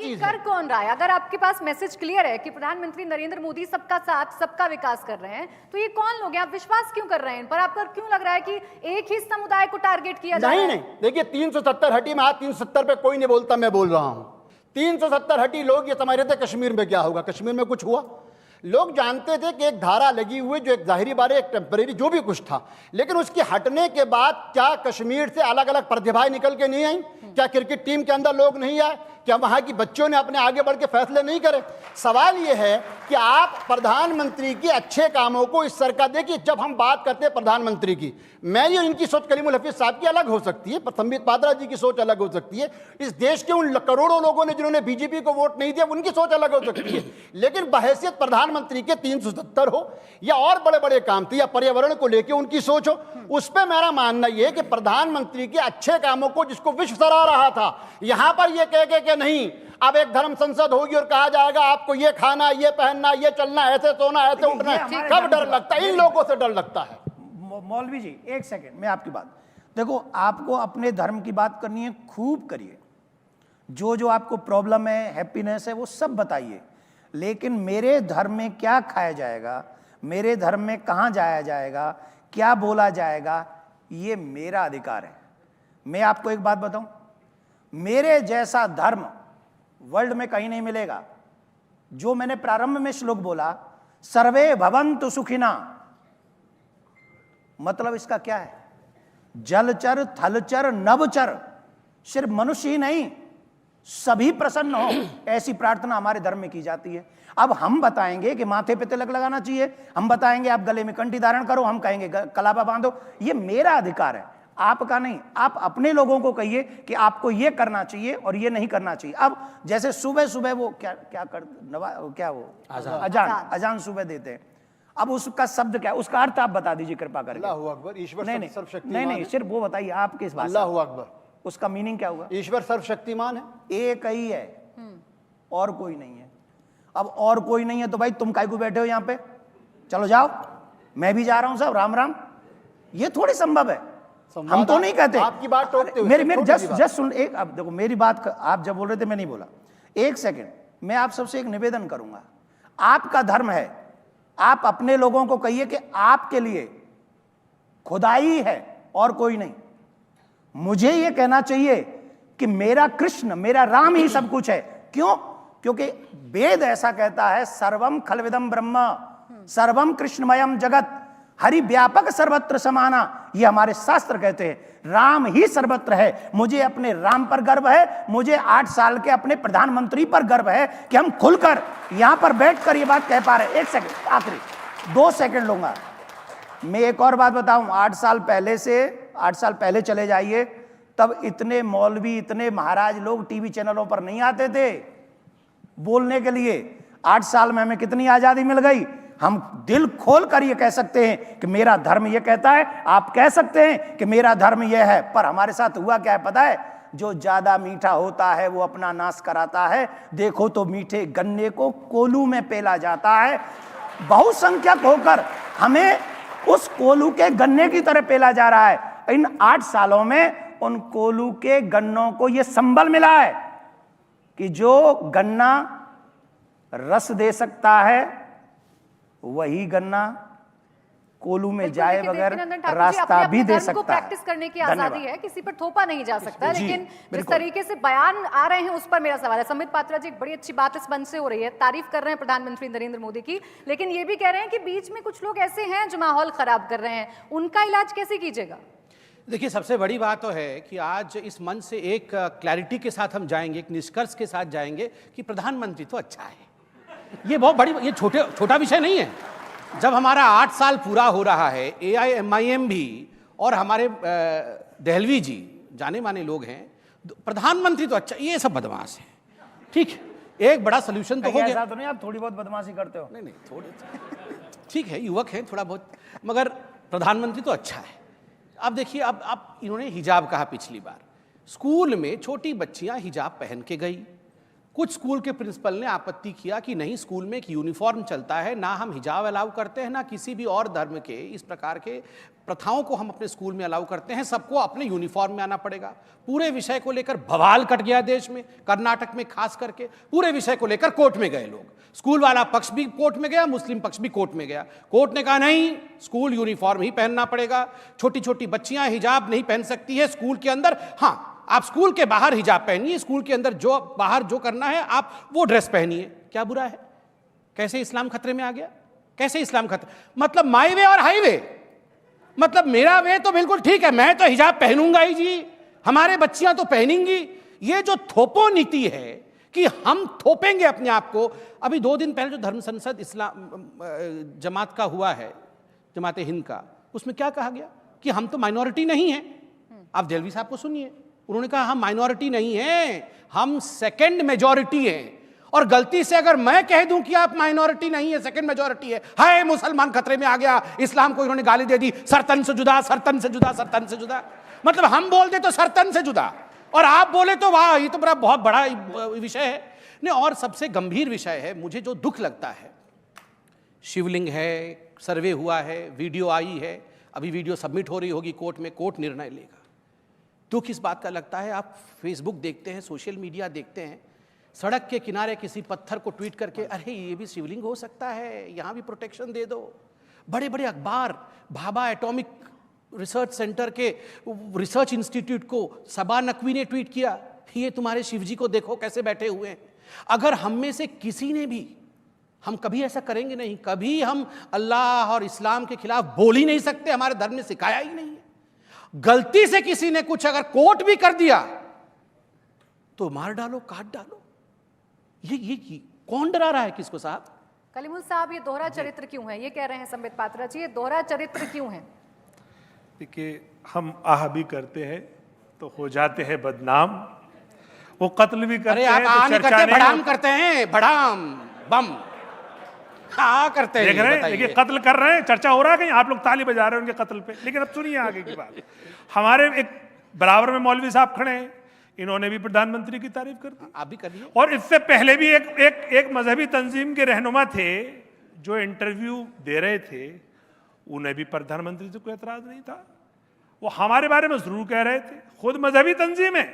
चीज कर कौन रहा है? अगर आपके पास मैसेज क्लियर है कि प्रधानमंत्री नरेंद्र मोदी सबका साथ सबका विकास कर रहे हैं, तो ये कौन लोग हैं? आप विश्वास क्यों कर रहे हैं इन पर? आपको क्यों लग रहा है कि एक ही समुदाय को टारगेट किया जा रहा है? नहीं, देखिए 370 हटी में, आज 370 पे कोई नहीं बोलता, मैं बोल रहा हूं। 370 हटी लोग ये समझ रहे थे कश्मीर में क्या होगा। कश्मीर में कुछ हुआ? लोग जानते थे कि एक धारा लगी हुई, जो एक जाहिरी बात है, एक टेम्परेरी जो भी कुछ था, लेकिन उसकी हटने के बाद क्या कश्मीर से अलग अलग प्रतिभाएं निकल के नहीं आई? क्या क्रिकेट टीम के अंदर लोग नहीं आए? क्या वहां की बच्चों ने अपने आगे बढ़ के फैसले नहीं करे? सवाल यह है कि आप प्रधानमंत्री के अच्छे कामों को इस सरकार, देखिए जब हम बात करते हैं प्रधानमंत्री की, मेरी और इनकी सोच कलीमुल हफीज साहब की अलग हो सकती है, संबित पात्रा जी की सोच अलग हो सकती है, इस देश के उन करोड़ों लोगों ने जिन्होंने बीजेपी को वोट नहीं दिया उनकी सोच अलग हो सकती है, लेकिन बहैसियत प्रधानमंत्री के 370 हो या और बड़े बड़े काम थे या पर्यावरण को लेकर उनकी सोच हो, उस पर मेरा मानना यह है कि प्रधानमंत्री के अच्छे कामों को जिसको विश्व सराह रहा था, यहां पर यह कह के नहीं अब एक धर्म संसद होगी और कहा जाएगा आपको ये खाना, ये पहनना, ये चलना, ऐसे सोना, ऐसे उठना, कब डर लगता है? इन लोगों से डर लगता है। मौलवी जी एक सेकंड, मैं आपकी बात, देखो आपको अपने धर्म की बात करनी है, खूब करिए, जो जो आपको प्रॉब्लम है, हैप्पीनेस है, वो सब बताइए, लेकिन मेरे धर्म में क्या खाया जाएगा, मेरे धर्म में कहाँ जाया जाएगा, क्या बोला जाएगा, ये मेरा अधिकार है। मैं आपको एक बात बताऊं, मेरे जैसा धर्म वर्ल्ड में कहीं नहीं मिलेगा। जो मैंने प्रारंभ में श्लोक बोला, सर्वे भवन्तु सुखिना, मतलब इसका क्या है? जलचर, थलचर, नभचर, सिर्फ मनुष्य ही नहीं, सभी प्रसन्न हो, ऐसी प्रार्थना हमारे धर्म में की जाती है। अब हम बताएंगे कि माथे पे तिलक लगाना चाहिए, हम बताएंगे आप गले में कंठी धारण करो, हम कहेंगे कलाबा बांधो, ये मेरा अधिकार है, आपका नहीं। आप अपने लोगों को कहिए कि आपको ये करना चाहिए और ये नहीं करना चाहिए। अब जैसे सुबह सुबह वो क्या वो अजान सुबह देते हैं, अब उसका शब्द क्या है, उसका अर्थ आप बता दीजिए कृपा करके। अल्लाहू अकबर, ईश्वर सर्वशक्तिमान। नहीं, सिर्फ वो बताइए आप किस भाषा। अल्लाहू अकबर, उसका मीनिंग क्या हुआ? ईश्वर सर्वशक्तिमान है, एक ही है और कोई नहीं है। अब और कोई नहीं है तो भाई तुम काहे को बैठे हो यहाँ पे? चलो जाओ, मैं भी जा रहा हूं साहब, राम राम। ये थोड़ी संभव है, हम तो नहीं कहते। आपकी बात टोकते हुए मेरी जस्ट सुन, एक अब देखो मेरी बात, आप जब बोल रहे थे मैं नहीं बोला, एक सेकंड, मैं आप सबसे एक निवेदन करूंगा, आपका धर्म है, आप अपने लोगों को कहिए कि आपके लिए खुदाई है और कोई नहीं। मुझे यह कहना चाहिए कि मेरा कृष्ण, मेरा राम ही सब कुछ है। क्यों? क्योंकि वेद ऐसा कहता है, सर्वम खलविदम ब्रह्म सर्वम कृष्णमयम जगत हरि व्यापक सर्वत्र समाना, ये हमारे शास्त्र कहते हैं। राम ही सर्वत्र है। मुझे अपने राम पर गर्व है, मुझे 8 साल के अपने प्रधानमंत्री पर गर्व है कि हम खुलकर यहां पर बैठकर ये बात कह पा रहे हैं। एक सेकंड, आखिरी 2 सेकंड लूंगा। मैं एक और बात बताऊं, 8 साल पहले चले जाइए, तब इतने मौलवी, इतने महाराज लोग टीवी चैनलों पर नहीं आते थे बोलने के लिए। 8 साल में हमें कितनी आजादी मिल गई। हम दिल खोल कर ये कह सकते हैं कि मेरा धर्म ये कहता है, आप कह सकते हैं कि मेरा धर्म ये है। पर हमारे साथ हुआ क्या है पता है? जो ज्यादा मीठा होता है वो अपना नाश कराता है। देखो तो मीठे गन्ने को कोलू में पेला जाता है, बहुसंख्यक होकर हमें उस कोलू के गन्ने की तरह पेला जा रहा है। इन 8 सालों में उन कोलू के गन्नों को यह संबल मिला है कि जो गन्ना रस दे सकता है वही गन्ना कोलू में जाए बगैर रास्ता भी दे सकता है। प्रैक्टिस करने की आजादी है, किसी पर थोपा नहीं जा सकता, लेकिन जिस तरीके से बयान आ रहे हैं उस पर मेरा सवाल है। संबित पात्रा जी, एक बड़ी अच्छी बात इस मंच से हो रही है, तारीफ कर रहे हैं प्रधानमंत्री नरेंद्र मोदी की, लेकिन ये भी कह रहे हैं कि बीच में कुछ लोग ऐसे हैं जो माहौल खराब कर रहे हैं, उनका इलाज कैसे कीजिएगा? देखिए, सबसे बड़ी बात तो है कि आज इस मंच से एक क्लैरिटी के साथ हम जाएंगे, एक निष्कर्ष के साथ जाएंगे कि प्रधानमंत्री तो अच्छा है। ये बहुत बड़ी, ये छोटा विषय नहीं है। जब हमारा 8 साल पूरा हो रहा है, AIMIM भी और हमारे दहलवी जी जाने माने लोग हैं, प्रधानमंत्री तो अच्छा, ये सब बदमाश है। ठीक है, एक बड़ा सोल्यूशन तो हो गया। तो नहीं आप थोड़ी बहुत बदमाशी करते हो? नहीं, थोड़ी ठीक है, युवक हैं थोड़ा बहुत, मगर प्रधानमंत्री तो अच्छा है। अब देखिए, अब इन्होंने हिजाब कहा पिछली बार, स्कूल में छोटी बच्चियां हिजाब पहन के गई, कुछ स्कूल के प्रिंसिपल ने आपत्ति किया कि नहीं, स्कूल में एक यूनिफॉर्म चलता है, ना हम हिजाब अलाउ करते हैं, ना किसी भी और धर्म के इस प्रकार के प्रथाओं को हम अपने स्कूल में अलाउ करते हैं, सबको अपने यूनिफॉर्म में आना पड़ेगा। पूरे विषय को लेकर बवाल कट गया देश में, कर्नाटक में खास करके पूरे विषय को लेकर कोर्ट में गए लोग। स्कूल वाला पक्ष भी कोर्ट में गया, मुस्लिम पक्ष भी कोर्ट में गया। कोर्ट ने कहा नहीं, स्कूल यूनिफॉर्म ही पहनना पड़ेगा, छोटी छोटी बच्चियां हिजाब नहीं पहन सकती है स्कूल के अंदर। हाँ, आप स्कूल के बाहर हिजाब पहनिए, स्कूल के अंदर जो बाहर जो करना है आप वो ड्रेस पहनिए, क्या बुरा है? कैसे इस्लाम खतरे में आ गया? कैसे इस्लाम खतरे? मतलब माई वे और हाईवे, मतलब मेरा वे तो बिल्कुल ठीक है, मैं तो हिजाब पहनूंगा ही जी, हमारे बच्चियां तो पहनेंगी। ये जो थोपो नीति है कि हम थोपेंगे अपने आप को। अभी 2 दिन पहले जो धर्म संसद इस्लाम जमात का हुआ है, जमात हिंद का, उसमें क्या कहा गया कि हम तो माइनॉरिटी नहीं है। आप देलवी साहब को सुनिए, उन्होंने कहा हम माइनॉरिटी नहीं हैं, हम सेकंड मेजॉरिटी हैं। और गलती से अगर मैं कह दूं कि आप माइनॉरिटी नहीं है, सेकंड मेजॉरिटी है, हाय मुसलमान खतरे में आ गया, इस्लाम को इन्होंने गाली दे दी, सरतन से जुदा, सरतन से जुदा, सरतन से जुदा। मतलब हम बोल दे तो सरतन से जुदा, और आप बोले तो वाह, ये तो बड़ा बहुत बड़ा विषय है। नहीं, और सबसे गंभीर विषय है, मुझे जो दुख लगता है, शिवलिंग है, सर्वे हुआ है, वीडियो आई है, अभी वीडियो सबमिट हो रही होगी कोर्ट में, कोर्ट निर्णय लेगा। दुख इस बात का लगता है, आप फेसबुक देखते हैं, सोशल मीडिया देखते हैं, सड़क के किनारे किसी पत्थर को ट्वीट करके अरे ये भी शिवलिंग हो सकता है, यहां भी प्रोटेक्शन दे दो। बड़े बड़े अखबार, भाभा एटॉमिक रिसर्च सेंटर के रिसर्च इंस्टीट्यूट को सबा नकवी ने ट्वीट किया, ये तुम्हारे शिव जी को देखो कैसे बैठे हुए हैं। अगर हम में से किसी ने भी, हम कभी ऐसा करेंगे नहीं, कभी हम अल्लाह और इस्लाम के खिलाफ बोल ही नहीं सकते, हमारे धर्म ने सिखाया ही नहीं है। गलती से किसी ने कुछ अगर कोट भी कर दिया तो मार डालो, काट डालो। ये कौन डरा रहा है किसको साहब? कलीमुल साहब, ये दोहरा चरित्र क्यों है? ये कह रहे हैं संबित पात्रा जी, ये दोहरा चरित्र क्यों है? देखिए, हम आह भी करते हैं तो हो जाते हैं बदनाम, वो कत्ल भी करते हैं आप तो चर्चा नहीं भड़ाम करते हैं, भड़ाम बम हाँ करते हैं। देख रहे हैं, देखिए कत्ल कर रहे हैं, चर्चा हो रहा है कहीं, आप लोग ताली बजा रहे हैं उनके कत्ल पे। लेकिन अब सुनिए आगे की बात। हमारे एक बराबर में मौलवी साहब खड़े हैं, इन्होंने भी प्रधानमंत्री की तारीफ कर दी। आप भी करिए। और इससे पहले भी एक मजहबी तंजीम के रहनुमा थे जो इंटरव्यू दे रहे थे, उन्हें भी प्रधानमंत्री से कोई एतराज नहीं था। वो हमारे बारे में जरूर कह रहे थे, खुद मजहबी तंजीम है,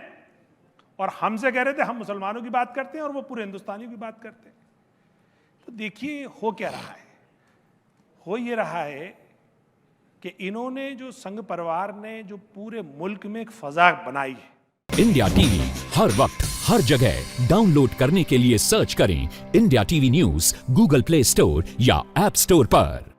और हमसे कह रहे थे हम मुसलमानों की बात करते हैं और वो पूरे हिंदुस्तानियों की बात करते हैं। तो देखिए हो क्या रहा है, हो ये रहा है कि इन्होंने जो संघ परिवार ने जो पूरे मुल्क में एक फजा बनाई है। इंडिया टीवी हर वक्त हर जगह डाउनलोड करने के लिए सर्च करें India TV news Google play store या ऐप स्टोर पर।